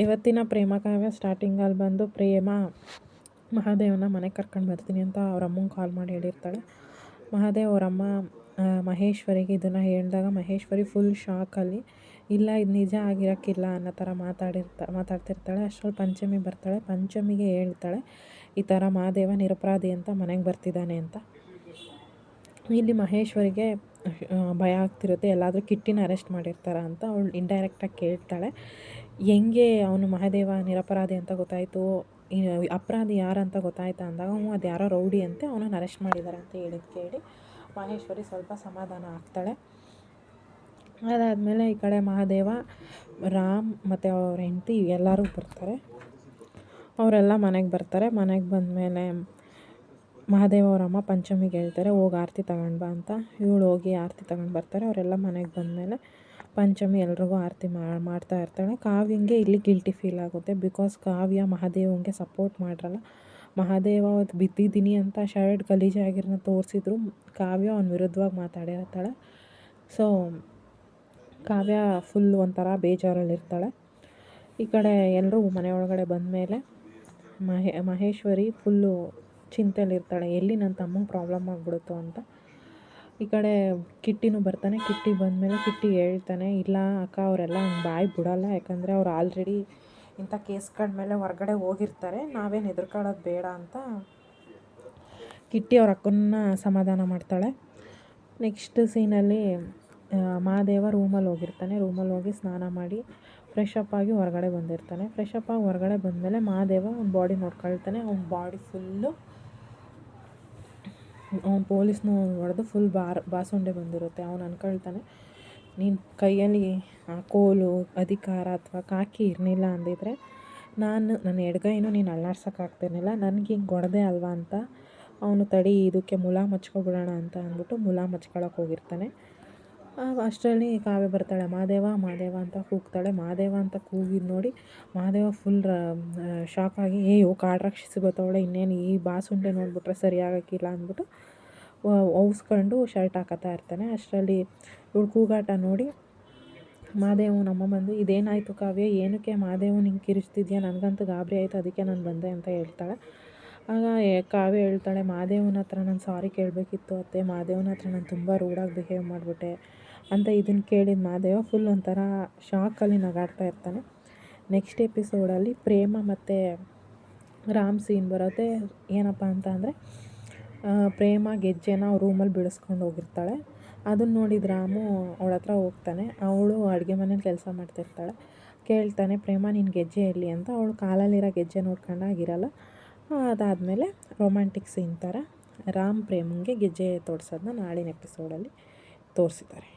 ಇವತ್ತಿನ ಪ್ರೇಮ ಕಾವ್ಯ ಸ್ಟಾರ್ಟಿಂಗಲ್ಲಿ ಬಂದು ಪ್ರೇಮ ಮಹಾದೇವನ ಮನೆಗೆ ಕರ್ಕೊಂಡು ಬರ್ತೀನಿ ಅಂತ ಅವ್ರ ಅಮ್ಮಂಗೆ ಕಾಲ್ ಮಾಡಿ ಹೇಳಿರ್ತಾಳೆ. ಮಹಾದೇವ್ ಅವರಮ್ಮ ಮಹೇಶ್ವರಿಗೆ ಇದನ್ನು ಹೇಳಿದಾಗ ಮಹೇಶ್ವರಿ ಫುಲ್ ಶಾಕಲ್ಲಿ, ಇಲ್ಲ ಇದು ನಿಜ ಆಗಿರೋಕ್ಕಿಲ್ಲ ಅನ್ನೋ ಥರ ಮಾತಾಡ್ತಿರ್ತಾಳೆ. ಅಷ್ಟರಲ್ಲಿ ಪಂಚಮಿ ಬರ್ತಾಳೆ. ಪಂಚಮಿಗೆ ಹೇಳ್ತಾಳೆ ಈ ಥರ ಮಹಾದೇವ ನಿರಪರಾಧಿ ಅಂತ ಮನೆಗೆ ಬರ್ತಿದ್ದಾನೆ ಅಂತ. ಇಲ್ಲಿ ಮಹೇಶ್ವರಿಗೆ ಭಯ ಆಗ್ತಿರುತ್ತೆ, ಎಲ್ಲಾದರೂ ಕಿಟ್ಟಿನ ಅರೆಸ್ಟ್ ಮಾಡಿರ್ತಾರ ಅಂತ. ಅವಳು ಇಂಡೈರೆಕ್ಟಾಗಿ ಕೇಳ್ತಾಳೆ, ಹೆಂಗೆ ಅವನು ಮಹಾದೇವ ನಿರಪರಾಧಿ ಅಂತ ಗೊತ್ತಾಯಿತು, ಅಪರಾಧಿ ಯಾರಂತ ಗೊತ್ತಾಯ್ತಾ ಅಂದಾಗ ಅದು ಯಾರೋ ರೌಡಿ ಅಂತೆ, ಅವನನ್ನು ಅರೆಸ್ಟ್ ಮಾಡಿದ್ದಾರೆ ಅಂತ ಹೇಳಿದ್ದು ಕೇಳಿ ಮಹೇಶ್ವರಿ ಸ್ವಲ್ಪ ಸಮಾಧಾನ ಆಗ್ತಾಳೆ. ಅದಾದಮೇಲೆ ಈ ಕಡೆ ಮಹಾದೇವ, ರಾಮ್ ಮತ್ತು ಅವ್ರ ಹೆಂಡತಿ ಎಲ್ಲರೂ ಬರ್ತಾರೆ. ಅವರೆಲ್ಲ ಮನೆಗೆ ಬರ್ತಾರೆ. ಮನೆಗೆ ಬಂದಮೇಲೆ ಮಹಾದೇವ ಅವರಮ್ಮ ಪಂಚಮಿಗೆ ಹೇಳ್ತಾರೆ ಹೋಗಿ ಆರತಿ ತಗೊಂಡು ಬಾ ಅಂತ. ಇವಳು ಹೋಗಿ ಆರತಿ ತಗೊಂಡು ಬರ್ತಾರೆ. ಅವರೆಲ್ಲ ಮನೆಗೆ ಬಂದಮೇಲೆ ಪಂಚಮಿ ಎಲ್ರಿಗೂ ಆರತಿ ಮಾಡ್ತಾ ಇರ್ತಾಳೆ. ಕಾವ್ಯಂಗೆ ಇಲ್ಲಿ ಗಿಲ್ಟಿ ಫೀಲ್ ಆಗುತ್ತೆ, ಬಿಕಾಸ್ ಕಾವ್ಯ ಮಹಾದೇವಂಗೆ ಸಪೋರ್ಟ್ ಮಾಡಿರಲ್ಲ. ಮಹಾದೇವ ಅವತ್ತು ಬಿದ್ದಿದ್ದೀನಿ ಅಂತ ಶರ್ಟ್ ಗಲೀಜಾಗಿರೋನ್ನ ತೋರಿಸಿದ್ರು ಕಾವ್ಯ ಅವನ ವಿರುದ್ಧವಾಗಿ ಮಾತಾಡಿರ್ತಾಳೆ. ಸೊ ಕಾವ್ಯ ಫುಲ್ ಒಂಥರ ಬೇಜಾರಲ್ಲಿರ್ತಾಳೆ. ಈ ಕಡೆ ಎಲ್ಲರೂ ಮನೆಯೊಳಗಡೆ ಬಂದಮೇಲೆ ಮಹೇಶ್ವರಿ ಫುಲ್ಲು ಚಿಂತೆಯಲ್ಲಿರ್ತಾಳೆ, ಎಲ್ಲಿ ನನ್ನ ತಮ್ಮಂಗೆ ಪ್ರಾಬ್ಲಮ್ ಆಗಿಬಿಡುತ್ತೋ ಅಂತ. ಈ ಕಡೆ ಕಿಟ್ಟಿನೂ ಬರ್ತಾನೆ. ಕಿಟ್ಟಿ ಬಂದಮೇಲೆ ಕಿಟ್ಟಿ ಹೇಳ್ತಾನೆ, ಇಲ್ಲ ಅಕ್ಕ ಅವರೆಲ್ಲ ಹಂಗೆ ಬಾಯಿ ಬಿಡಲ್ಲ, ಯಾಕಂದರೆ ಅವ್ರು ಆಲ್ರೆಡಿ ಇಂಥ ಕೇಸ್ಗಳ ಮೇಲೆ ಹೊರಗಡೆ ಹೋಗಿರ್ತಾರೆ, ನಾವೇನು ಹೆದರ್ಕೊಳ್ಳೋದು ಬೇಡ ಅಂತ ಕಿಟ್ಟಿ ಅವ್ರ ಅಕ್ಕನ್ನ ಸಮಾಧಾನ ಮಾಡ್ತಾಳೆ. ನೆಕ್ಸ್ಟ್ ಸೀನಲ್ಲಿ ಮಹಾದೇವ ರೂಮಲ್ಲಿ ಹೋಗಿರ್ತಾನೆ. ರೂಮಲ್ಲಿ ಹೋಗಿ ಸ್ನಾನ ಮಾಡಿ ಫ್ರೆಶ್ ಅಪ್ ಆಗಿ ಹೊರಗಡೆ ಬಂದಿರ್ತಾನೆ. ಫ್ರೆಶ್ ಅಪ್ ಆಗಿ ಹೊರಗಡೆ ಬಂದಮೇಲೆ ಮಹಾದೇವ ಅವ್ನ ಬಾಡಿ ನೋಡ್ಕೊಳ್ತಾನೆ. ಅವ್ನ ಬಾಡಿ ಫುಲ್ಲು ಅವ್ನು ಪೊಲೀಸ್ನ ಹೊಡೆದು ಫುಲ್ ಬಾಸುಂಡೆ ಬಂದಿರುತ್ತೆ. ಅವ್ನು ಅಂದ್ಕೊಳ್ತಾನೆ, ನೀನು ಕೈಯಲ್ಲಿ ಕೋಲು ಅಧಿಕಾರ ಅಥವಾ ಕಾಕಿ ಇರಲಿಲ್ಲ ಅಂದಿದ್ರೆ ನನ್ನ ಎಡಗೈನೂ ನೀನು ಅಲ್ಲಾಡ್ಸೋಕ್ಕಾಗ್ತಿರ್ಲಿಲ್ಲ, ನನಗೆ ಹಿಂಗೆ ಹೊಡೆದೆ ಅಲ್ವಾ ಅಂತ. ಅವನು ತಡಿ ಇದಕ್ಕೆ ಮುಲಾಮ್ ಹಚ್ಕೊಬಿಡೋಣ ಅಂತ ಅಂದ್ಬಿಟ್ಟು ಮುಲಾಮ್ ಹಚ್ಕೊಳಕ್ಕೆ ಹೋಗಿರ್ತಾನೆ. ಅಷ್ಟರಲ್ಲಿ ಕಾವ್ಯ ಬರ್ತಾಳೆ, ಮಹಾದೇವ ಮಹಾದೇವ ಅಂತ ಕೂಗ್ತಾಳೆ. ಮಹಾದೇವ ಅಂತ ಕೂಗಿದ್ದು ನೋಡಿ ಮಹಾದೇವ ಫುಲ್ ಶಾಕಾಗಿ, ಕಾಡ್ರಾಕ್ಷಸಿ ಬತ್ತವಳೆ, ಇನ್ನೇನು ಈ ಬಾಸುಂಡೆ ನೋಡಿಬಿಟ್ರೆ ಸರಿಯಾಗಕ್ಕಿಲ್ಲ ಅಂದ್ಬಿಟ್ಟು ಔಸ್ಕೊಂಡು ಶರ್ಟ್ ಹಾಕೋತಾ ಇರ್ತಾನೆ. ಅಷ್ಟರಲ್ಲಿ ಇವಳು ಕೂಗಾಟ ನೋಡಿ ಮಹಾದೇವ ನಮ್ಮ ಬಂದು, ಇದೇನಾಯಿತು ಕಾವ್ಯ, ಏನಕ್ಕೆ ಮಹಾದೇವ ನಿಂಗೆ ಕಿರಿಸ್ತಿದ್ಯಾ, ನನಗಂತೂ ಗಾಬರಿ ಆಯಿತು, ಅದಕ್ಕೆ ನಾನು ಬಂದೆ ಅಂತ ಹೇಳ್ತಾಳೆ. ಆಗ ಕಾವ್ಯ ಹೇಳ್ತಾಳೆ, ಮಹಾದೇವನ ಹತ್ರ ನಾನು ಸಾರಿ ಕೇಳಬೇಕಿತ್ತು ಅತ್ತೆ, ಮಹಾದೇವನ ಹತ್ರ ನಾನು ತುಂಬ ರೂಡಾಗಿ ಬಿಹೇವ್ ಮಾಡಿಬಿಟ್ಟೆ ಅಂತ. ಇದನ್ನು ಕೇಳಿದ ಮಹಾದೇವ ಫುಲ್ ಒಂಥರ ಶಾಕಲ್ಲಿ ನಗಾಡ್ತಾ ಇರ್ತಾನೆ. ನೆಕ್ಸ್ಟ್ ಎಪಿಸೋಡಲ್ಲಿ ಪ್ರೇಮ ಮತ್ತು ರಾಮ್ ಸೀನ್ ಬರುತ್ತೆ. ಏನಪ್ಪ ಅಂತ ಅಂದರೆ ಪ್ರೇಮ ಗೆಜ್ಜೆನ ಅವ್ರ ರೂಮಲ್ಲಿ ಬಿಡಿಸ್ಕೊಂಡು ಹೋಗಿರ್ತಾಳೆ. ಅದನ್ನು ನೋಡಿದ ರಾಮು ಅವಳ ಹತ್ರ ಹೋಗ್ತಾನೆ. ಅವಳು ಅಡುಗೆ ಮನೇಲಿ ಕೆಲಸ ಮಾಡ್ತಿರ್ತಾಳೆ. ಕೇಳ್ತಾನೆ, ಪ್ರೇಮ ನಿನ್ನ ಗೆಜ್ಜೆ ಎಲ್ಲಿ ಅಂತ. ಅವಳು ಕಾಲಲ್ಲಿರೋ ಗೆಜ್ಜೆ ನೋಡ್ಕೊಂಡಾಗಿರಲ್ಲ. ಅದಾದಮೇಲೆ ರೊಮ್ಯಾಂಟಿಕ್ ಸೀನ್ ಥರ ರಾಮ್ ಪ್ರೇಮಂಗೆ ಗೆಜ್ಜೆ ತೋರಿಸೋದನ್ನ ನಾಳಿನ ಎಪಿಸೋಡಲ್ಲಿ ತೋರಿಸಿದ್ದಾರೆ.